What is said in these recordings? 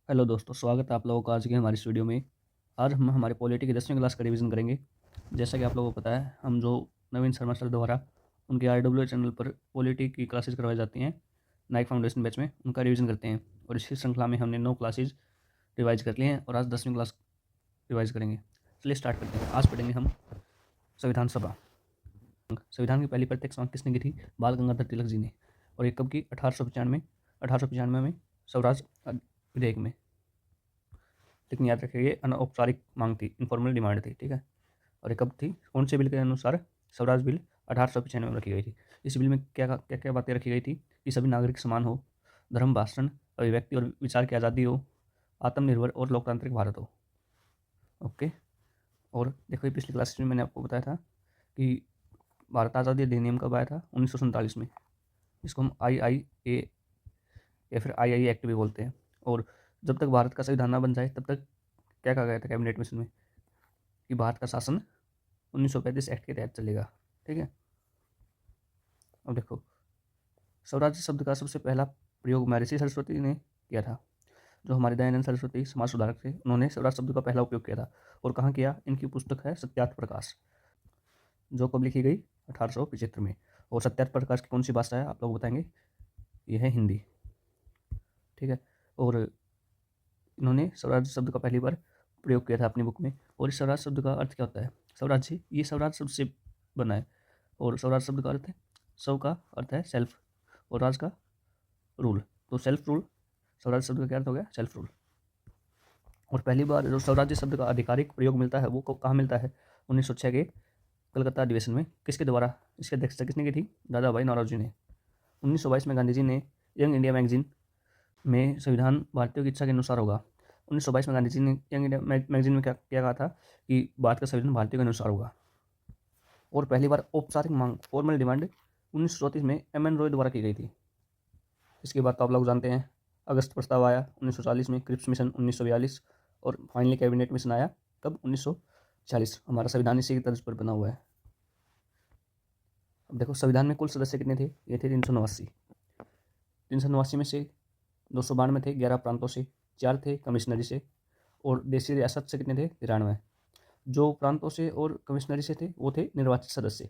Hello दोस्तों, स्वागत है आप लोगों का आज की हमारी इस वीडियो में। आज हम हमारे पॉलिटी की 10वीं क्लास का रिवीजन करेंगे। जैसा कि आप लोगों को पता है, हम जो नवीन शर्मा सर द्वारा उनके RW चैनल पर पॉलिटी की क्लासेस करवाई जाती हैं नाइक फाउंडेशन बैच में, उनका रिवीजन करते हैं। और इसी श्रृंखला में हमने 9 क्लासेज रिवाइज कर ली हैं और आज 10वीं क्लास रिवाइज करेंगे। चलिए स्टार्ट करते हैं। आज पढ़ेंगे हम संविधान सभा। संविधान की पहली प्रत्यक्ष मांग किसने की थी? बाल गंगाधर तिलक जी ने। और ये कब की? 1895 में स्वराज विधेयक में। लेकिन याद रखिए, ये अनौपचारिक मांग थी, इनफॉर्मल डिमांड थी, ठीक है। और ये कब थी? कौन से बिल के अनुसार? स्वराज बिल 1895 में रखी गई थी। इस बिल में क्या क्या क्या बातें रखी गई थी कि सभी नागरिक समान हो, धर्म, भाषण, अभिव्यक्ति और विचार की आज़ादी हो, आत्मनिर्भर और लोकतांत्रिक भारत हो। ओके। और देखो, ये पिछली क्लास में मैंने आपको बताया था कि भारत आज़ादी अधिनियम कब आया था? 1947 में। इसको हम IA या फिर II एक्ट भी बोलते हैं। और जब तक भारत का संविधान ना बन जाए तब तक क्या कहा गया था कैबिनेट मिशन में कि भारत का शासन 1935 एक्ट के तहत चलेगा, ठीक है। अब देखो, स्वराज्य शब्द का सबसे पहला प्रयोग महर्षि सरस्वती ने किया था। जो हमारे दयानंद सरस्वती समाज सुधारक थे, उन्होंने स्वराज शब्द का पहला उपयोग किया था। और कहाँ किया? इनकी पुस्तक है सत्यार्थ प्रकाश, जो कब लिखी गई? 1875 में। और सत्यार्थ प्रकाश की कौन सी भाषा है आप लोग बताएंगे? यह है हिंदी, ठीक है। और इन्होंने स्वराज शब्द का पहली बार प्रयोग किया था अपनी बुक में। और इस स्वराज शब्द का अर्थ क्या होता है? स्वराज्य, ये स्वराज शब्द से बना है। और स्वराज शब्द का अर्थ है, स्व का अर्थ है सेल्फ, और राज का रूल। तो सेल्फ रूल, स्वराज शब्द का क्या अर्थ हो गया? Self rule. और पहली बार जो स्वराज्य शब्द का आधिकारिक प्रयोग मिलता है वो कहाँ मिलता है? 1906 के कलकत्ता अधिवेशन में। किसके द्वारा? इसकी अध्यक्षता किसने की थी? दादा भाई नौरोजी ने। 1922 में गांधी जी ने यंग इंडिया मैगजीन में संविधान भारतीयों की इच्छा के अनुसार होगा। 1922 में गांधी जी ने यंग इंडिया मैगजीन में क्या कहा था कि भारत का संविधान भारतीयों के अनुसार होगा। और पहली बार औपचारिक मांग, फॉर्मल डिमांड 1934 में MN रॉय द्वारा की गई थी। इसके बाद तो आप लोग जानते हैं, अगस्त प्रस्ताव आया 1940 में, क्रिप्स मिशन 1942, और फाइनली कैबिनेट मिशन आया कब? 1946। हमारा संविधान इसी की तर्ज पर बना हुआ है। अब देखो, संविधान में कुल सदस्य कितने थे? ये थे 389। 389 में से 292 थे 11 प्रांतों से, 4 थे कमिश्नरी से, और देशी रियासत से कितने थे? 93। जो प्रांतों से और कमिश्नरी से थे वो थे निर्वाचित सदस्य।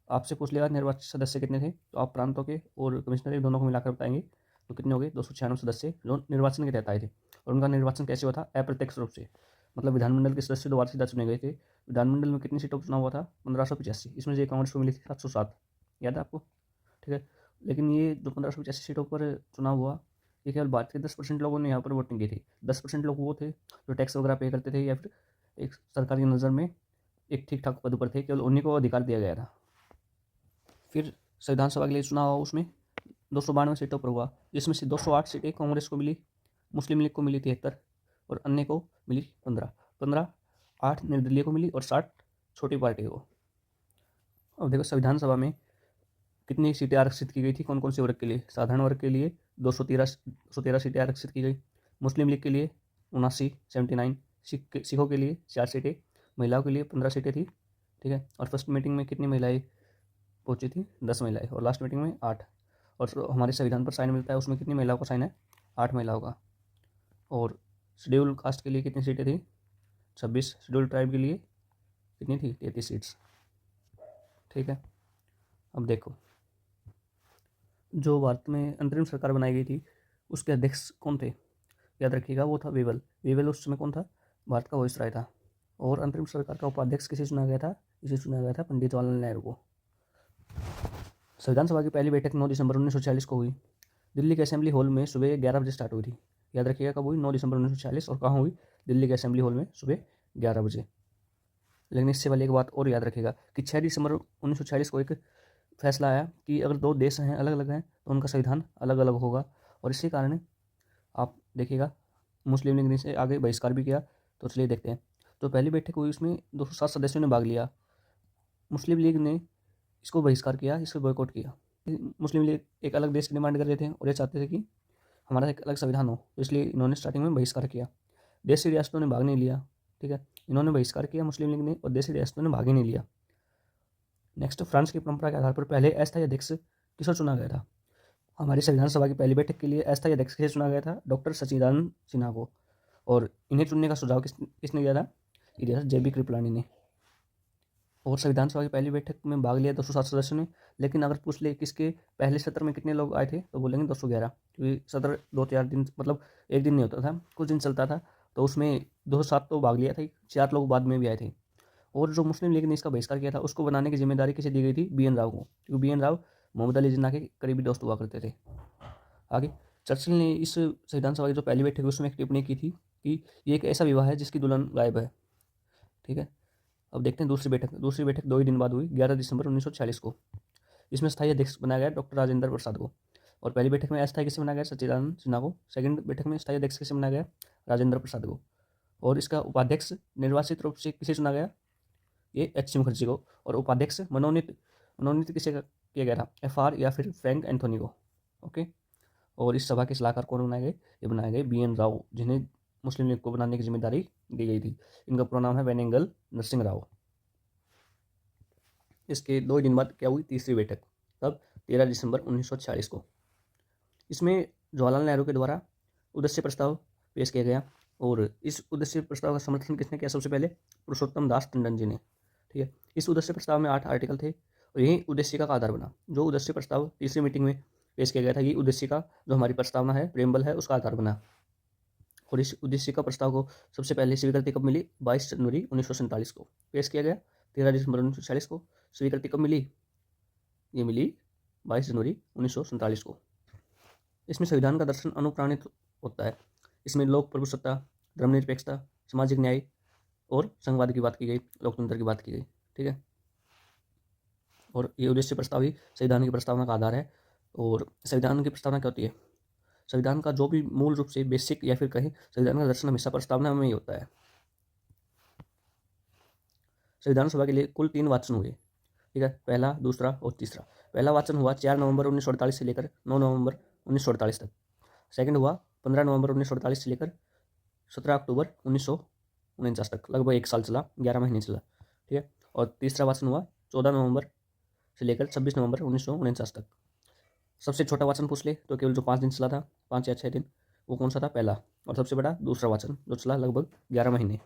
आपसे पूछ लिया निर्वाचित सदस्य कितने थे, तो आप प्रांतों के और कमिश्नरी दोनों को मिलाकर बताएंगे तो कितने हो गए? 296 सदस्य जो निर्वाचन के तहत आए थे। और उनका निर्वाचन कैसे हुआ था? अप्रत्यक्ष रूप से, मतलब विधानमंडल के सदस्य दोबारा सीधा चुने गए थे। विधानमंडल में कितनी सीटों पर चुनाव हुआ था? 1585। इसमें से कांग्रेस को मिली थी 707, याद है आपको? ठीक है। लेकिन ये जो 1585 सीटों पर चुनाव हुआ, ये केवल भारत के 10% लोगों ने यहाँ पर वोटिंग की थी। 10% लोग वो थे जो टैक्स वगैरह पे करते थे या फिर एक सरकार की नज़र में एक ठीक ठाक पद पर थे, केवल उन्हीं को अधिकार दिया गया था। फिर संविधान सभा के लिए चुनाव हुआ, उसमें 292 सीटों पर हुआ, जिसमें से 208 सीटें कांग्रेस को मिली, मुस्लिम लीग को मिली 73, और अन्य को मिली 15, 8 निर्दलीय को मिली और 60 छोटी पार्टी को। अब देखो, संविधान सभा में कितनी सीटें आरक्षित की गई थी? कौन कौन से वर्ग के लिए? साधारण वर्ग के लिए 213 सीटें आरक्षित की गई, मुस्लिम लीग के लिए 79, सिखों के लिए 4 सीटें, महिलाओं के लिए 15 सीटें थी, ठीक है। और फर्स्ट मीटिंग में कितनी महिलाएं पहुंची थी? 10 महिलाएं, और लास्ट मीटिंग में 8। और हमारे संविधान पर साइन मिलता है, उसमें कितनी महिलाओं का साइन है? 8 महिलाओं का। और शेड्यूल कास्ट के लिए कितनी सीटें थी? 26। शेड्यूल ट्राइब के लिए कितनी थी? 33 सीट्स, ठीक है। अब देखो, जो भारत में अंतरिम सरकार बनाई गई थी उसके अध्यक्ष कौन थे? याद रखिएगा, वो था वेवल। वेवल उस समय कौन था? भारत का वाइसराय था। और अंतरिम सरकार का उपाध्यक्ष किसे चुना गया था? इसे चुना गया था पंडित जवाहरलाल नेहरू को। संविधान सभा की पहली बैठक 9 दिसंबर 1946 को हुई। दिल्ली के असेंबली हॉल में सुबह 11 बजे स्टार्ट हुई थी। याद रखिएगा कब हुई? 9 दिसंबर 1946। और कहाँ हुई? दिल्ली के असेंबली हॉल में सुबह 11 बजे। लेकिन इससे पहले एक बात और याद रखिएगा कि 6 दिसंबर 1946 को एक फैसला आया कि अगर दो देश हैं अलग अलग हैं तो उनका संविधान अलग अलग होगा। और इसी कारण आप देखिएगा मुस्लिम लीग ने इसे आगे बहिष्कार भी किया। तो चलिए देखते हैं। तो पहली बैठक हुई, उसमें 207 सदस्यों ने भाग लिया। मुस्लिम लीग ने इसको बहिष्कार किया, इसको बॉयकॉट किया। मुस्लिम लीग एक अलग देश की डिमांड कर रहे थे और ये चाहते थे कि हमारा एक अलग संविधान हो, तो इसलिए इन्होंने स्टार्टिंग में बहिष्कार किया। देशी रियासतों ने भाग नहीं लिया, ठीक है। इन्होंने बहिष्कार किया मुस्लिम लीग ने, और देशी रियासतों ने भाग ही नहीं लिया। नेक्स्ट, फ्रांस की परंपरा के आधार पर पहले अस्थायी अध्यक्ष किसको चुना गया था? हमारी संविधान सभा की पहली बैठक के लिए अस्थायी अध्यक्ष के चुना गया था डॉक्टर सच्चिदानंद सिन्हा को, और इन्हें चुनने का सुझाव किसने दिया था? ये था जे.बी. कृपलानी ने। और संविधान सभा की पहली बैठक में भाग लिया 207 सदस्यों ने, लेकिन अगर पूछ ले किसके पहले सत्र में कितने लोग आए थे तो बोलेंगे 211, क्योंकि सत्र 2-4 दिन, मतलब एक दिन नहीं होता था, कुछ दिन चलता था, तो उसमें 207 तो भाग लिया था, 4 लोग बाद में भी आए थे। और जो मुस्लिम लीग ने इसका बहिष्कार किया था उसको बनाने की जिम्मेदारी किसे दी गई थी? बी एन राव को, क्योंकि बी एन राव मोहम्मद अली जिन्ना के करीबी दोस्त हुआ करते थे। आगे चर्चिल ने इस संविधान सभा की जो पहली बैठक है उसमें एक टिप्पणी की थी कि ये एक ऐसा विवाह है जिसकी दुल्हन गायब है। ठीक है, अब देखते हैं दूसरी बैठक 2 ही दिन बाद हुई, 11 दिसंबर 1946 को। इसमें स्थायी अध्यक्ष बनाया गया डॉक्टर राजेंद्र प्रसाद को, और पहली बैठक में अस्थायी किसे बनाया गया? सच्चिदानंद सिन्हा को। सेकंड बैठक में स्थायी अध्यक्ष किसे बनाया गया? राजेंद्र प्रसाद को। और इसका उपाध्यक्ष निर्वाचित रूप से किसे चुना गया? ये एच सी मुखर्जी को। और उपाध्यक्ष मनोनीत किसे किया गया था? FR या फिर फ्रैंक एंथोनी को। ओके, और इस सभा के सलाहकार कौन बनाए गए? ये बनाए गए बी एन राव, जिन्हें मुस्लिम लीग को बनाने की जिम्मेदारी दी गई थी। इनका पूरा नाम है वेनेगल नरसिंह राव। इसके 2 दिन बाद क्या हुई? तीसरी बैठक, तब 13 दिसंबर 1946 को। इसमें जवाहरलाल नेहरू के द्वारा उद्देश्य प्रस्ताव पेश किया गया, और इस उद्देश्य प्रस्ताव का समर्थन किसने किया? सबसे पहले पुरुषोत्तम दास टंडन जी ने। ठीक है, इस उद्देश्य प्रस्ताव में 8 आर्टिकल थे, और यही उद्देशिका का आधार बना। जो उद्देश्य प्रस्ताव तीसरी मीटिंग में पेश किया गया था, ये उद्देशिका जो हमारी प्रस्तावना है, प्रेम्बल है, उसका आधार बना। और इस उद्देशिका प्रस्ताव को सबसे पहले स्वीकृति कब मिली? 22 जनवरी 1947 को पेश किया गया। 13 दिसंबर 1946 को स्वीकृति कब मिली? ये मिली 22 जनवरी 1947 को। इसमें संविधान का दर्शन अनुप्राणित होता है। इसमें लोक प्रभुसत्ता, धर्मनिरपेक्षता, सामाजिक न्याय और संघवाद की बात की गई, लोकतंत्र की बात की गई। ठीक है, और ये उद्देश्य प्रस्ताव ही संविधान की प्रस्तावना का आधार है। और संविधान की प्रस्तावना क्या होती है? संविधान का जो भी मूल रूप से बेसिक या फिर कहें संविधान का दर्शन हमेशा प्रस्तावना में ही होता है। संविधान सभा के लिए कुल 3 वाचन हुए। ठीक है, पहला, दूसरा और तीसरा। पहला वाचन हुआ 4 नवंबर 1948 से लेकर 9 नवंबर 1948 तक। सेकंड हुआ 15 नवंबर 1948 से लेकर 17 अक्टूबर 1949 तक, लगभग 1 साल चला, 11 महीने चला। ठीक है, और तीसरा वाचन हुआ 14 नवंबर से लेकर 26 नवंबर 1949 तक। सबसे छोटा वाचन पूछ ले तो केवल जो 5 दिन चला था, 5 या 6 दिन, वो कौन सा था? पहला। और सबसे बड़ा दूसरा वाचन जो चला लगभग 11 महीने।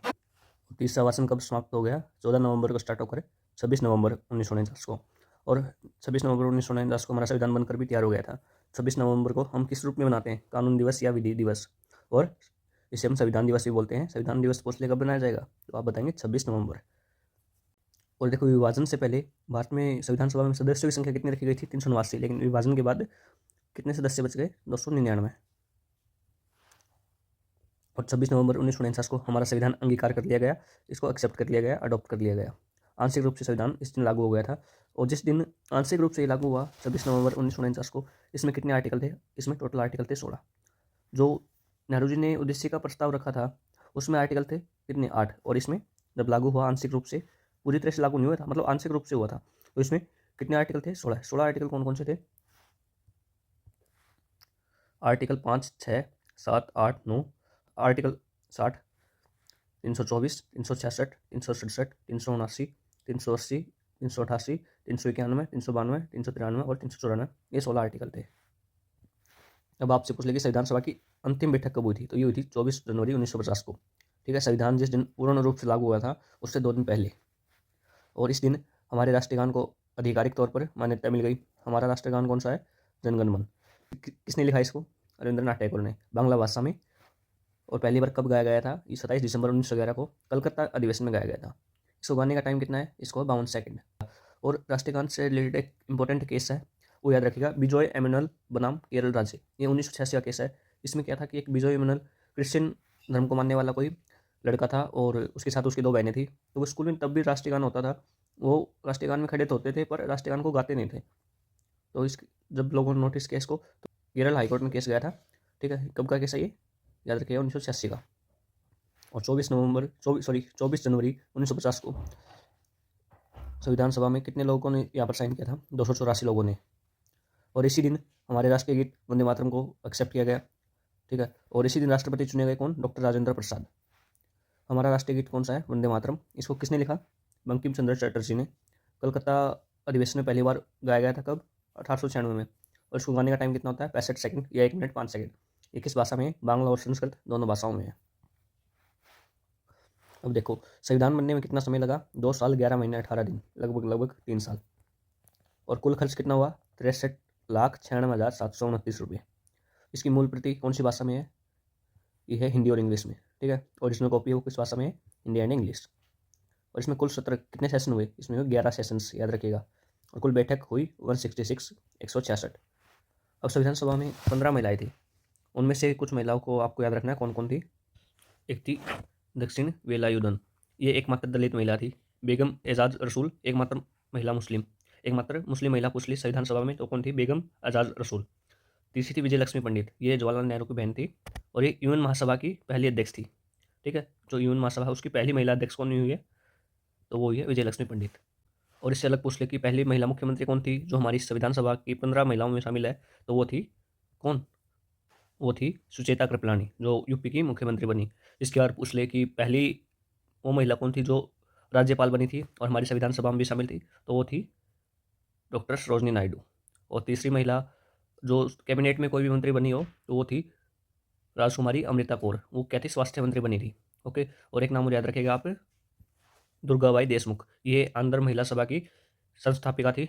तीसरा वाचन कब समाप्त हो गया? 14 नवंबर को स्टार्ट होकर 26 नवंबर 1949 को। और 26 नवंबर 1949 को हमारा संविधान बनकर भी तैयार हो गया था। 26 नवंबर को हम किस रूप में मनाते हैं? कानून दिवस या विधि दिवस, और इसे हम संविधान दिवस भी बोलते हैं। संविधान दिवस पूछ ले कब बनाया जाएगा, तो आप बताएंगे 26 नवंबर। और देखो, विभाजन से पहले भारत में संविधान सभा में सदस्यों की संख्या कितनी रखी गई थी? 389। लेकिन विभाजन के बाद कितने सदस्य बच गए? 299। और 26 नवंबर 1949 को हमारा संविधान अंगीकार कर लिया गया, इसको एक्सेप्ट कर लिया गया, अडॉप्ट कर लिया गया। आंशिक रूप से संविधान इस दिन लागू हो गया था। और जिस दिन आंशिक रूप से लागू हुआ 26 नवंबर 1949 को, इसमें कितने आर्टिकल थे? इसमें टोटल आर्टिकल थे 16। जो नेहरू जी ने उद्देश्य का प्रस्ताव रखा था उसमें आर्टिकल थे कितने? 8। और इसमें जब लागू हुआ आंशिक रूप से, पूरी तरह से लागू नहीं हुआ था, मतलब आंशिक रूप से हुआ था, तो इसमें कितने आर्टिकल थे? 16। 16 आर्टिकल कौन कौन से थे? आर्टिकल 5, 6, 7, 8, 9, आर्टिकल 60, 324, 366, 367, 379, 380, 388, 391, 392, 393 और 394, ये 16 आर्टिकल थे। अब आपसे पूछ लेगी संविधान सभा की अंतिम बैठक कब हुई थी, तो ये हुई थी 24 जनवरी 1950 को। ठीक है, संविधान जिस दिन पूर्ण रूप से लागू हुआ था उससे 2 दिन पहले। और इस दिन हमारे राष्ट्रगान को आधिकारिक तौर पर मान्यता मिल गई। हमारा राष्ट्रगान कौन सा है? जनगण मन। किसने लिखा इसको? रविंद्रनाथ टैगोर ने, बांग्ला भाषा में। और पहली बार कब गाया गया था? ये 27 दिसंबर 1911 को कलकत्ता अधिवेशन में गाया गया था। इसको गाने का टाइम कितना है? इसको 52 सेकंड। और राष्ट्रगान से रिलेटेड एक इंपॉर्टेंट केस है, वो याद रखिएगा, बिजॉय एमैनुअल बनाम केरल राज्य। ये 1986 का केस है। इसमें क्या था कि एक बिजॉय एमैनुअल क्रिश्चियन धर्म को मानने वाला कोई लड़का था, और उसके साथ उसकी 2 बहनें थी। तो वो स्कूल में तब भी राष्ट्रगान होता था, वो राष्ट्रगान में खड़े तो होते थे पर राष्ट्रगान को गाते नहीं थे। तो इस जब लोगों ने नोटिस किया इसको, तो केरल हाईकोर्ट में केस गया था। ठीक है, कब का केस है ये? याद रखिएगा, 1986 का। और 24 जनवरी 1950 को संविधान सभा में कितने लोगों ने यहाँ पर साइन किया था? 284 लोगों ने। और इसी दिन हमारे राष्ट्रीय गीत वंदे मातरम को एक्सेप्ट किया गया। ठीक है, और इसी दिन राष्ट्रपति चुने गए कौन? डॉक्टर राजेंद्र प्रसाद। हमारा राष्ट्रीय गीत कौन सा है? वंदे मातरम। इसको किसने लिखा? बंकिम चंद्र चटर्जी ने। कलकत्ता अधिवेशन में पहली बार गाया गया था कब? 1896 में। और इसको गाने का टाइम कितना होता है 65 सेकंड या 1 मिनट 5 सेकंड। ये किस भाषा में है? बांग्ला और संस्कृत दोनों भाषाओं में है। अब देखो संविधान बनने में कितना समय लगा? 2 साल 11 महीने 18 दिन, लगभग 3 साल। और कुल खर्च कितना हुआ? 63,96,729 रुपये। इसकी मूल प्रति कौन सी भाषा में है? ये है हिंदी और इंग्लिश में, ठीक है। और इसमें कॉपी है वो किस भाषा में है? Hindi and English. और इसमें कुल सत्र कितने सेशन हुए? इसमें हुए 11 सेशंस, याद रखिएगा। और कुल बैठक हुई 166, 166। अब संविधान सभा में 15 महिलाएं थी। उनमें से कुछ महिलाओं को आपको याद रखना है कौन कौन थी। एक थी दक्षिण वेलायुधन, ये एकमात्र दलित महिला थी। बेगम एजाज रसूल, एकमात्र महिला मुस्लिम, एकमात्र मुस्लिम महिला पूछ ली संविधान सभा में तो कौन थी? बेगम एजाज रसूल। तीसरी थी विजय लक्ष्मी पंडित, ये जवाहरलाल नेहरू की बहन थी और ये यूएन महासभा की पहली अध्यक्ष थी, ठीक है। जो यूएन महासभा है उसकी पहली महिला अध्यक्ष कौन हुई है? तो वो हुई है विजय लक्ष्मी पंडित। और इससे अलग पूछ ले कि पहली महिला मुख्यमंत्री कौन थी जो हमारी संविधान सभा की 15 महिलाओं में शामिल है? तो वो थी कौन? वो थी सुचेता कृपलानी, जो यूपी की मुख्यमंत्री बनी। इसके बाद पूछ ले कि पहली वो महिला कौन थी जो राज्यपाल बनी थी और हमारी संविधान सभा में भी शामिल थी? तो वो थी डॉक्टर सरोजनी नायडू। और तीसरी महिला जो कैबिनेट में कोई भी मंत्री बनी हो तो वो थी राजकुमारी अमृता कौर, वो क्या थी? स्वास्थ्य मंत्री बनी थी, ओके। और एक नाम मुझे याद रखिएगा आप, दुर्गाबाई देशमुख, ये आंध्र महिला सभा की संस्थापिका थी